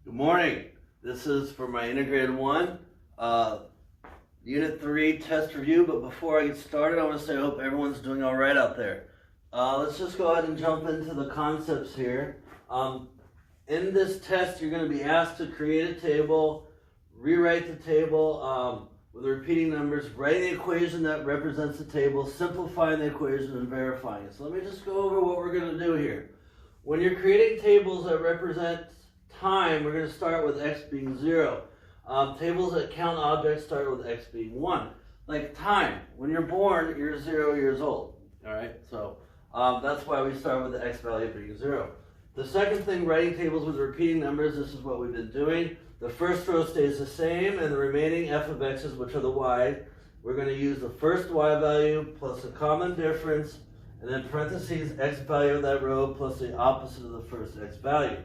Good morning. This is for my Integrated 1, Unit 3 test review, but before I get started, I want to say I hope everyone's doing all right out there. Let's just go ahead and jump into the concepts here. In this test, you're going to be asked to create a table, rewrite the table with repeating numbers, write the equation that represents the table, simplifying the equation, and verifying it. So let me just go over what we're going to do here. When you're creating tables that represent time, we're going to start with x being 0. Tables that count objects start with x being 1. Like time, when you're born, you're 0 years old. Alright, so that's why we start with the x value being 0. The second thing, writing tables with repeating numbers, this is what we've been doing. The first row stays the same, and the remaining f of x's, which are the y, we're going to use the first y value plus a common difference, and then parentheses x value of that row plus the opposite of the first x value.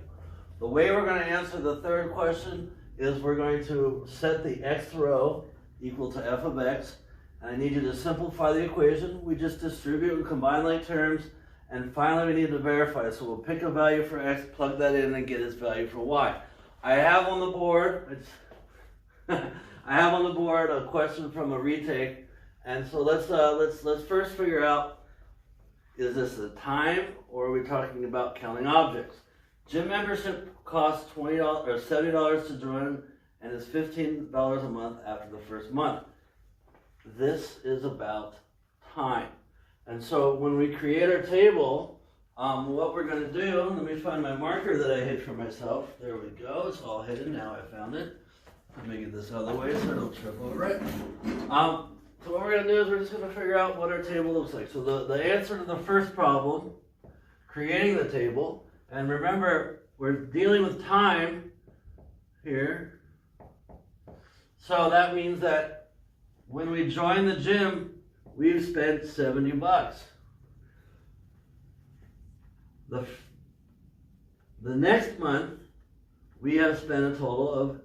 The way we're going to answer the third question is we're going to set the x row equal to f of x, and I need you to simplify the equation. We just distribute and combine like terms, and finally we need to verify. So we'll pick a value for x, plug that in, and get its value for y. I have on the board a question from a retake, and so let's first figure out, is this a time or are we talking about counting objects? Gym membership costs $20 or $70 to join and is $15 a month after the first month. This is about time. And so when we create our table, what we're going to do, let me find my marker that I hid for myself. There we go. It's all hidden now. I found it. Let me get this other way so I don't trip over it. So what we're going to do is we're just going to figure out what our table looks like. So the answer to the first problem, creating the table, and remember, we're dealing with time here. So that means that when we join the gym, we've spent $70. The next month, we have spent a total of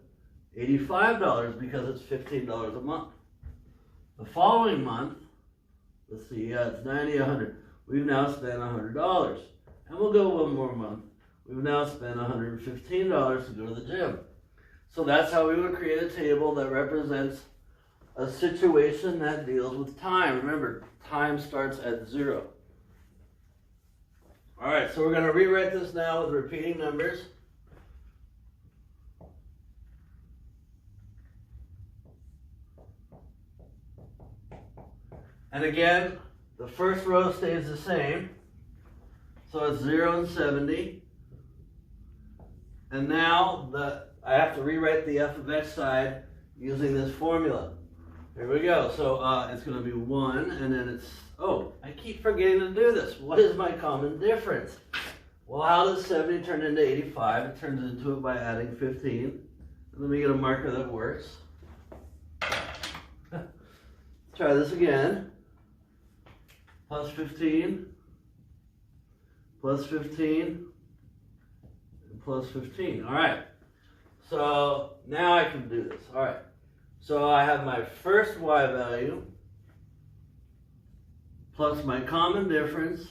$85 because it's $15 a month. The following month, let's see, it's 90, 100. We've now spent $100. And we'll go one more month. We've now spent $115 to go to the gym. So that's how we would create a table that represents a situation that deals with time. Remember, time starts at 0. All right, so we're going to rewrite this now with repeating numbers. And again, the first row stays the same. So it's 0 and 70. And now I have to rewrite the f of x side using this formula. Here we go. So it's going to be 1, and then it's, oh, I keep forgetting to do this. What is my common difference? Well, how does 70 turn into 85? It turns into it by adding 15. Let me get a marker that works. Try this again. Plus 15. Plus 15, and plus 15. All right, so now I can do this. All right, so I have my first y value plus my common difference,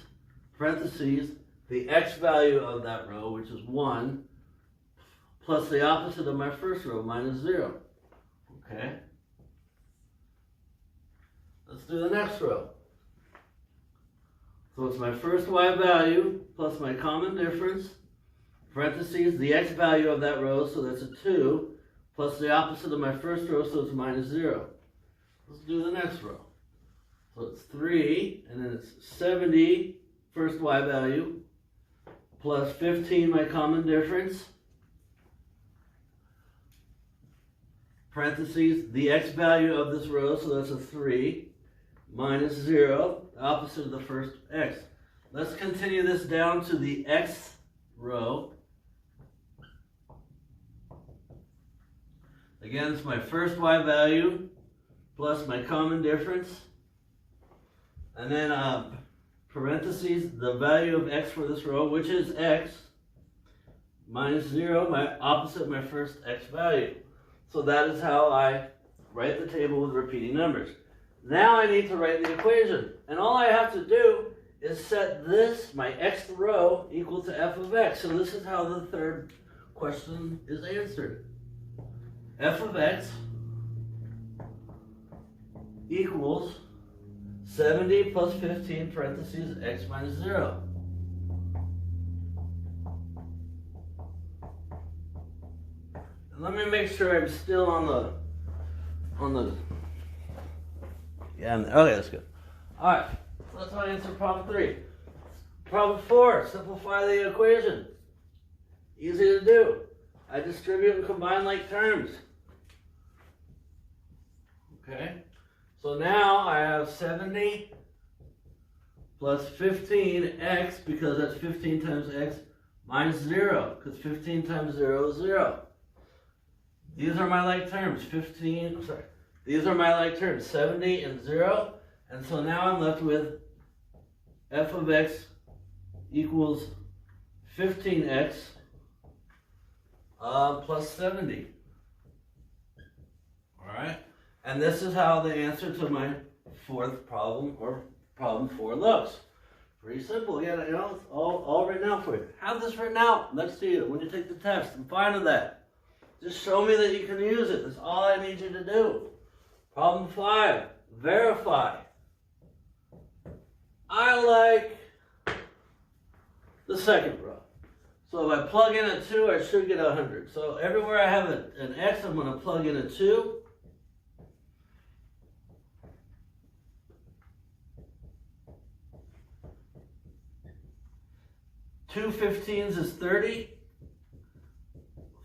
parentheses, the x value of that row, which is 1, plus the opposite of my first row, minus 0. Okay, let's do the next row. So it's my first y value plus my common difference, parentheses, the x value of that row, so that's a 2, plus the opposite of my first row, so it's minus 0. Let's do the next row. So it's 3, and then it's 70, first y value, plus 15, my common difference, parentheses, the x value of this row, so that's a 3, minus 0, the opposite of the first x. Let's continue this down to the x row. Again, it's my first y value plus my common difference. And then parentheses, the value of x for this row, which is x, minus 0, my opposite, my first x value. So that is how I write the table with repeating numbers. Now I need to write the equation. And all I have to do is set this, my x row, equal to f of x. So this is how the third question is answered. F of x equals 70 plus 15 parentheses x minus 0. And let me make sure I'm still on the yeah, okay, that's good. Alright, so that's how I answer problem 3. Problem 4, simplify the equation. Easy to do. I distribute and combine like terms. Okay, so now I have 70 plus 15x, because that's 15 times x, minus 0, because 15 times 0 is 0. These are my like terms, these are my like terms, 70 and 0, and so now I'm left with f of x equals 15x plus 70. Alright? And this is how the answer to my fourth problem, or problem 4, looks. Pretty simple. Yeah, you know, it's all written out for you. Have this written out next to you when you take the test. I'm fine with that. Just show me that you can use it. That's all I need you to do. Problem 5, verify. I like the second row. So if I plug in a 2, I should get 100. So everywhere I have an x, I'm going to plug in a 2. Two 15s is 30.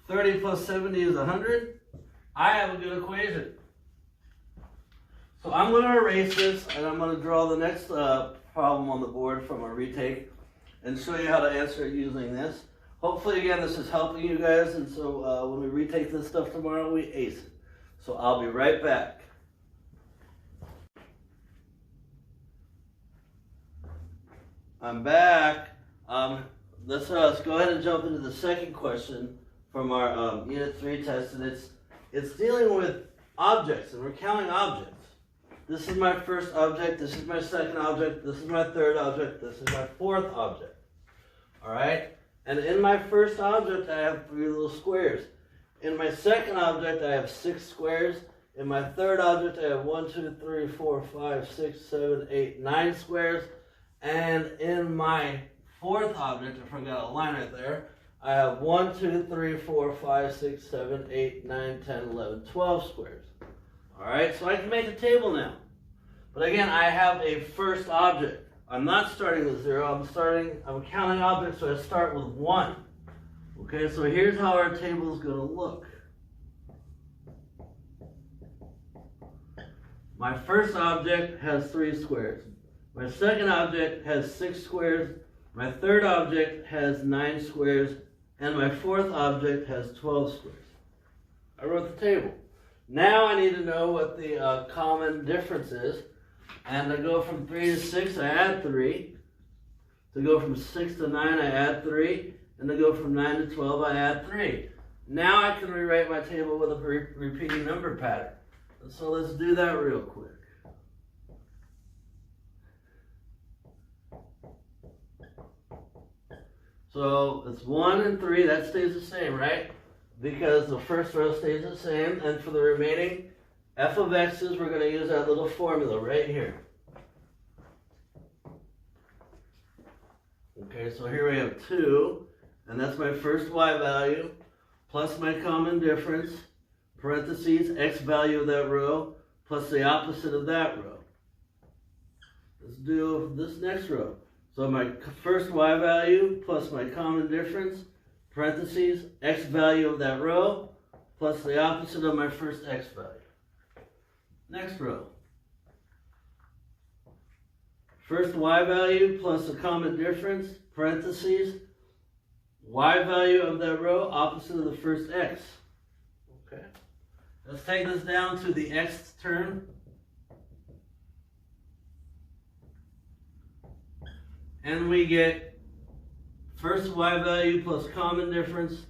30 plus 70 is 100. I have a good equation. So I'm going to erase this, and I'm going to draw the next problem on the board from a retake and show you how to answer it using this. Hopefully, again, this is helping you guys, and so when we retake this stuff tomorrow, we ace it. So I'll be right back. I'm back. Let's go ahead and jump into the second question from our Unit 3 test, and it's dealing with objects, and we're counting objects. This is my first object, this is my second object, this is my third object, this is my fourth object. Alright? And in my first object, I have 3 little squares. In my second object, I have 6 squares. In my third object, I have 1, 2, 3, 4, 5, 6, 7, 8, 9 squares. And in my fourth object, I forgot a line right there, I have 1, 2, 3, 4, 5, 6, 7, 8, 9, 10, 11, 12 squares. Alright, so I can make a table now. But again, I have a first object. I'm not starting with 0, I'm counting objects, so I start with 1. Okay, so here's how our table is going to look. My first object has 3 squares. My second object has 6 squares. My third object has 9 squares. And my fourth object has 12 squares. I wrote the table. Now I need to know what the common difference is. And to go from 3 to 6, I add 3. To go from 6 to 9, I add 3. And to go from 9 to 12, I add 3. Now I can rewrite my table with a repeating number pattern. And so let's do that real quick. So it's 1 and 3, that stays the same, right? Because the first row stays the same, and for the remaining f of x's, we're going to use that little formula right here. Okay, so here we have 2, and that's my first y value, plus my common difference, parentheses, x value of that row, plus the opposite of that row. Let's do this next row. So my first y value plus my common difference, parentheses, x value of that row, plus the opposite of my first x value. Next row. First y value plus a common difference, parentheses, y value of that row, opposite of the first x. Okay. Let's take this down to the x term. And we get first y value plus common difference,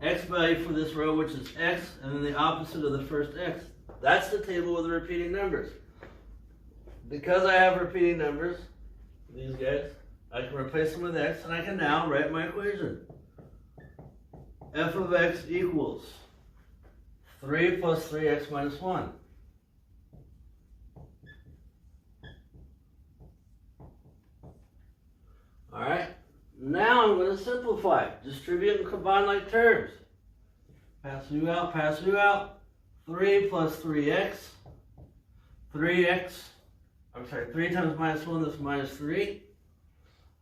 x value for this row, which is x, and then the opposite of the first x. That's the table with the repeating numbers. Because I have repeating numbers, these guys, I can replace them with x, and I can now write my equation. f of x equals 3 plus 3x minus 1. Alright, now I'm going to simplify. Distribute and combine like terms. Pass you out, pass you out. 3 plus 3x. 3 times minus 1, that's minus 3.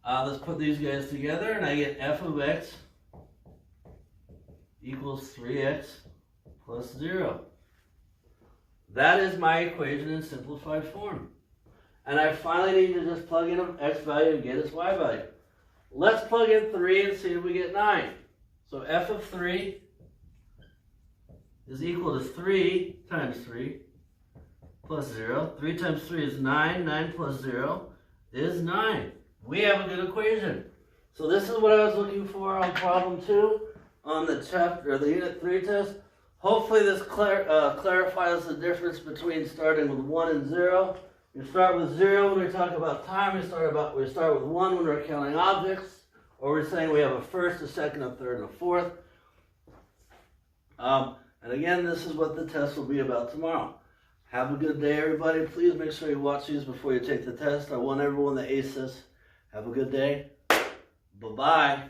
Let's put these guys together, and I get f of x equals 3x plus 0. That is my equation in simplified form. And I finally need to just plug in an x value to get its y value. Let's plug in 3 and see if we get 9. So f of 3 is equal to 3 times 3 plus 0. 3 times 3 is 9. 9 plus 0 is 9. We have a good equation. So this is what I was looking for on problem 2 on the chapter, or the unit 3 test. Hopefully this clarifies the difference between starting with 1 and 0. We start with 0 when we talk about time. We start with 1 when we're counting objects, or we're saying we have a first, a second, a third, and a fourth. And again, this is what the test will be about tomorrow. Have a good day, everybody. Please make sure you watch these before you take the test. I want everyone to ace this. Have a good day. Bye-bye.